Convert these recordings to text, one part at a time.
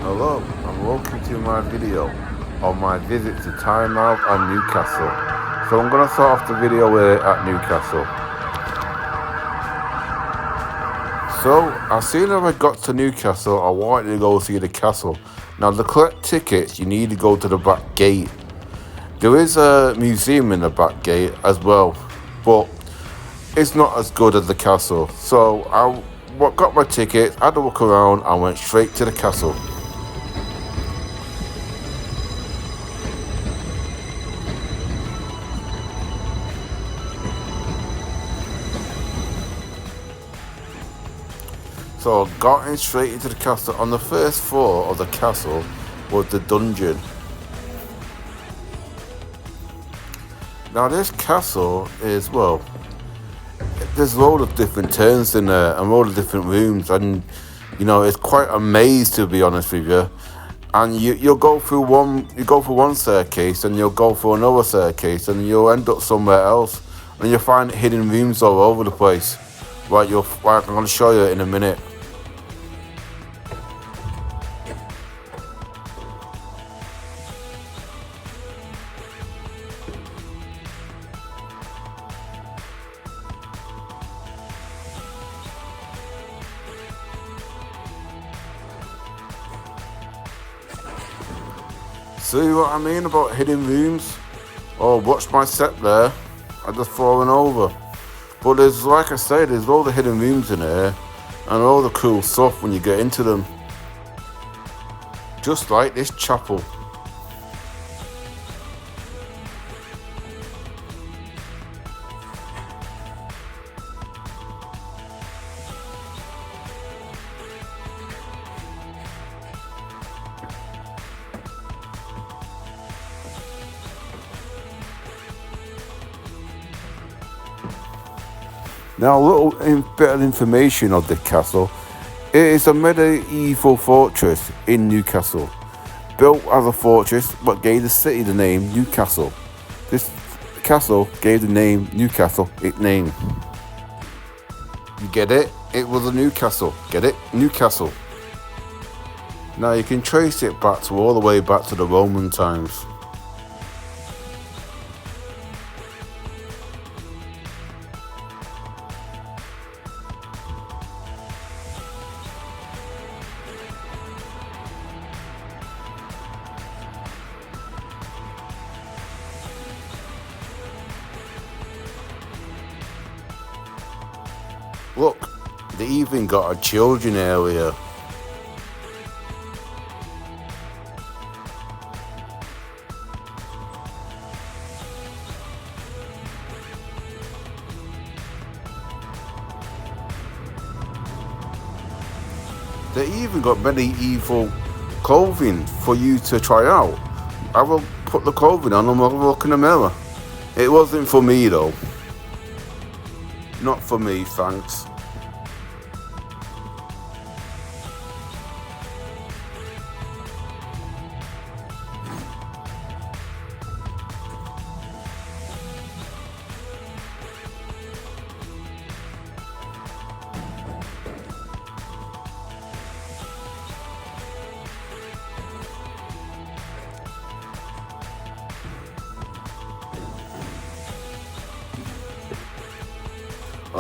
Hello and welcome to my video on my visit to Tynemouth and Newcastle. So I'm going to start off the video at Newcastle. So as soon as I got to Newcastle, I wanted to go see the castle. Now to collect tickets you need to go to the back gate. There is a museum in the back gate as well, but it's not as good as the castle. So I got my ticket, had a look around and went straight to the castle. So I got in straight into the castle. On the first floor of the castle was the dungeon. Now this castle is, well, there's a load of different turns in there and a load of different rooms, and you know it's quite a maze, to be honest with you. And you'll go through one staircase and you'll go through another staircase and you'll end up somewhere else, and you'll find hidden rooms all over the place. Right, I'm going to show you in a minute. See what I mean about hidden rooms? Oh, watch my step there. I just fallen over. But there's, like I said, there's all the hidden rooms in here and all the cool stuff when you get into them. Just like this chapel. Now, a little bit of information of the castle. It is a medieval fortress in Newcastle, built as a fortress but gave the city the name Newcastle. This castle gave the name Newcastle its name. You get it? It was a Newcastle. Get it? Newcastle. Now you can trace it back to all the way back to the Roman times. Look, they even got a children area. They even got medieval clothing for you to try out. I will put the clothing on and have a look in the mirror. It wasn't for me though. Not for me, thanks.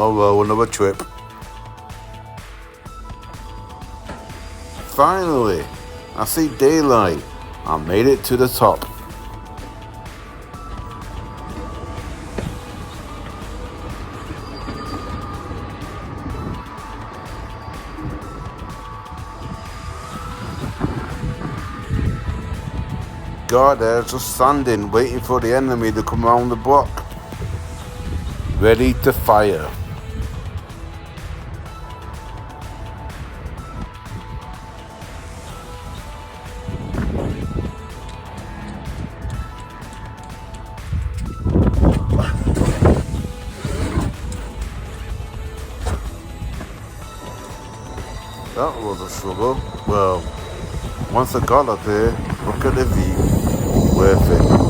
Oh well, another trip. Finally, I see daylight. I made it to the top. God, they're just standing, waiting for the enemy to come around the block. Ready to fire. That was a struggle. Well, once I got up there, look at the view. Worth it.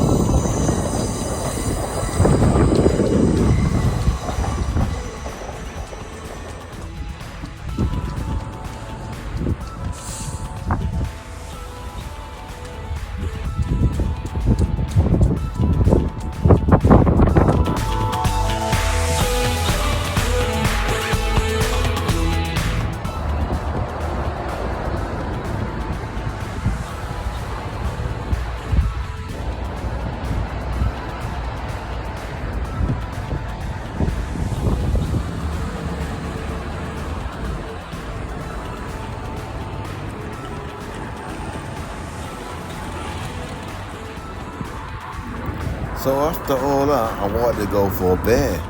So after all that, I wanted to go for a beer.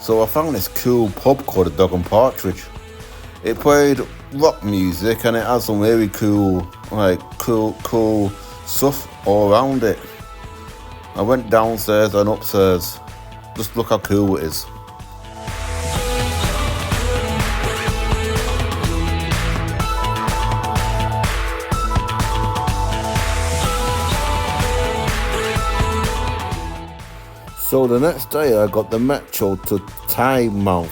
So I found this cool pub called the Dog and Partridge. It played rock music and it had some really cool stuff all around it. I went downstairs and upstairs. Just look how cool it is. So the next day I got the metro to Tynemouth.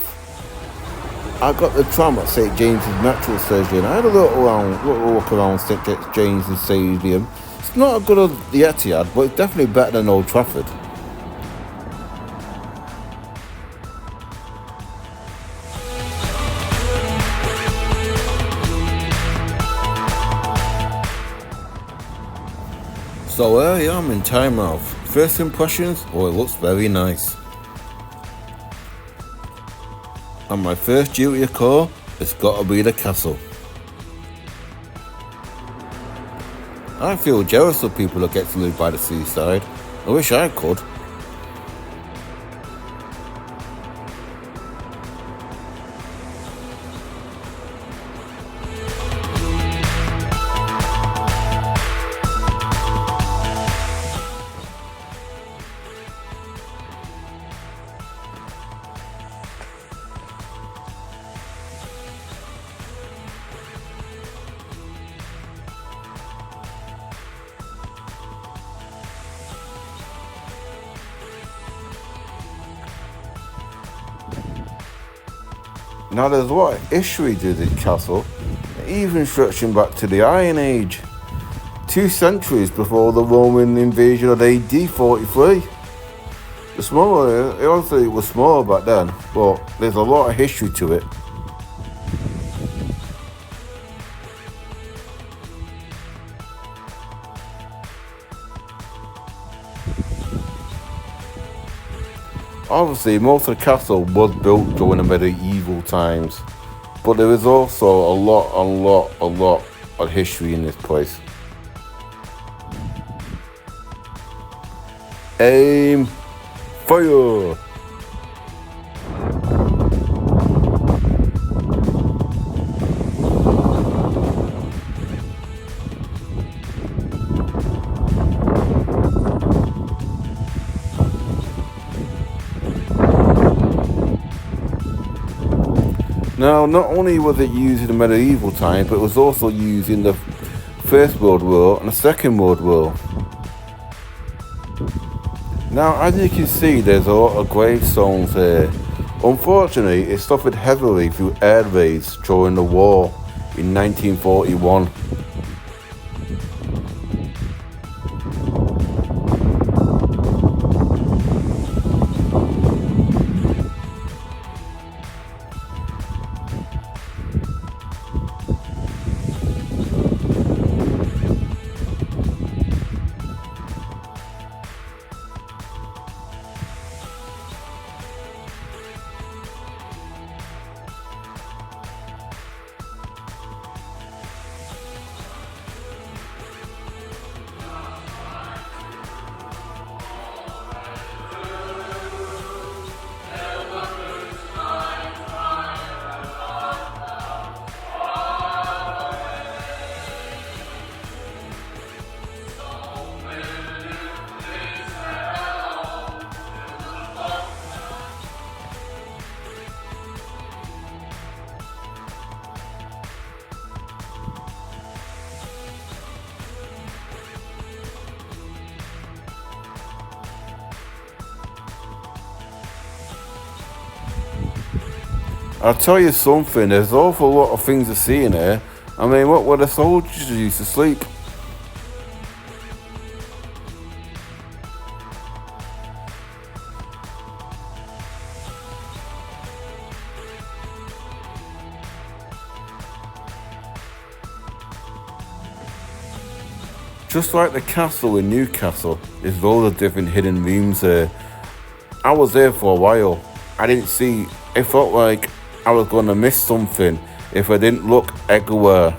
I got the tram at St James's Metro Station. I had a little look around St James's Stadium. It's not as good as the Etihad, but it's definitely better than Old Trafford. So here I am in Tynemouth. First impressions, it looks very nice. And my first duty of call, it's got to be the castle. I feel jealous of people that get to live by the seaside. I wish I could. Now there's a lot of history to this castle, even stretching back to the Iron Age, 2 centuries before the Roman invasion of AD 43. It was smaller back then, but there's a lot of history to it. Obviously, most of the castle was built during the medieval times, but there is also a lot of history in this place. Aim, fire! Now, not only was it used in the medieval times, but it was also used in the First World War and the Second World War. Now, as you can see, there's a lot of gravestones here. Unfortunately, it suffered heavily through air raids during the war in 1941. I'll tell you something, there's an awful lot of things to see in here. I mean, what were the soldiers used to sleep? Just like the castle in Newcastle, there's loads of different hidden rooms there. I was there for a while. I didn't see, it felt like I was going to miss something if I didn't look everywhere.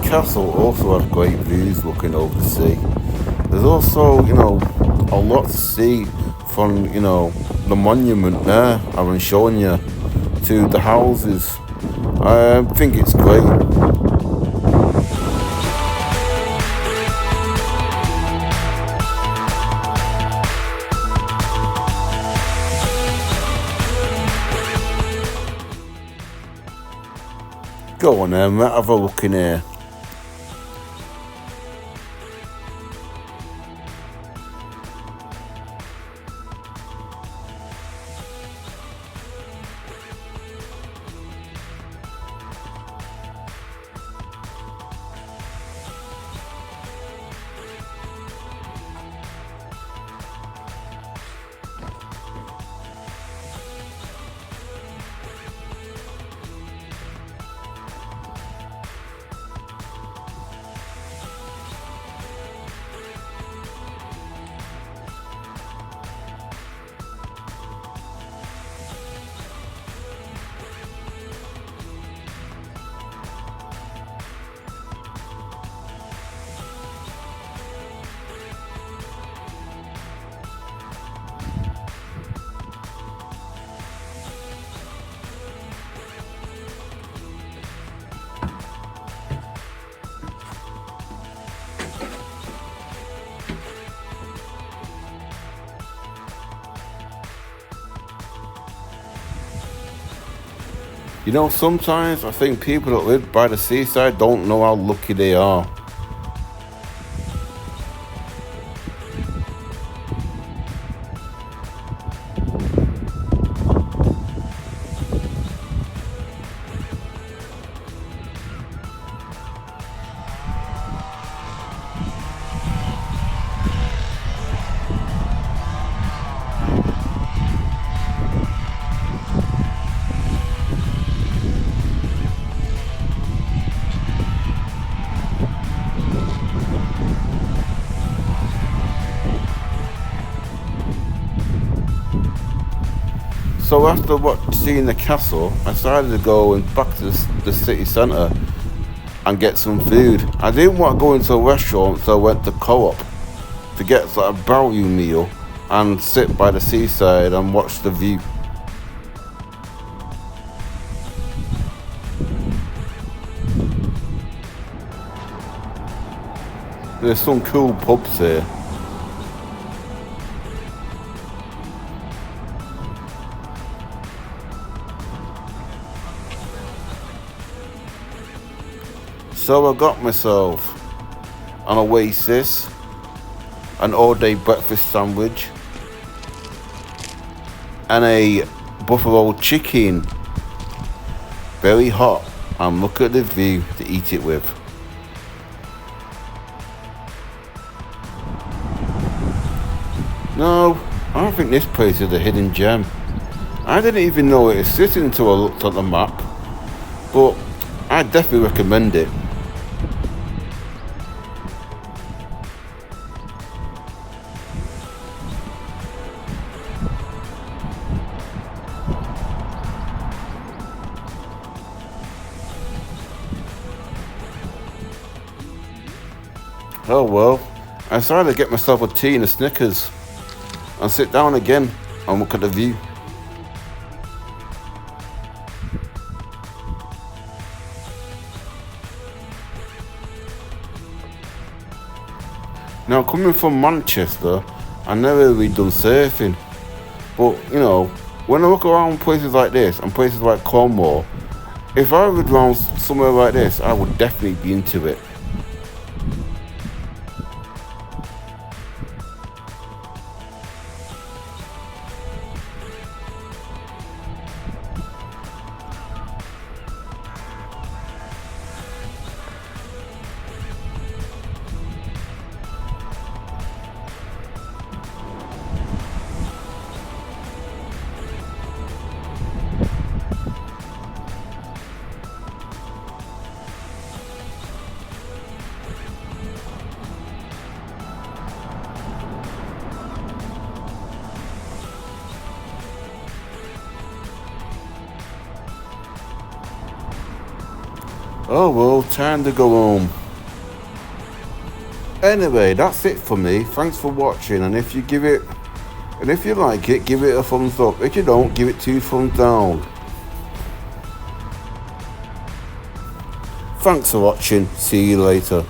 castle also has great views looking over the sea. There's also, a lot to see from, the monument there I've been showing you to the houses. I think it's great. Go on then, let's have a look in here. Sometimes I think people that live by the seaside don't know how lucky they are. So after seeing the castle, I decided to go back to the city centre and get some food. I didn't want to go into a restaurant, so I went to Co-op to get a value meal and sit by the seaside and watch the view. There's some cool pubs here. So I got myself an Oasis, an all-day breakfast sandwich, and a buffalo chicken. Very hot, and look at the view to eat it with. No, I don't think this place is a hidden gem. I didn't even know it existed until I looked at the map, but I definitely recommend it. Oh well, I decided to get myself a tea and a Snickers and sit down again and look at the view. Now coming from Manchester, I never really done surfing, but when I look around places like this and places like Cornwall, if I lived around somewhere like this, I would definitely be into it. Oh well, time to go home. Anyway, that's it for me. Thanks for watching, and if you like it, give it a thumbs up. If you don't, give it 2 thumbs down. Thanks for watching. See you later.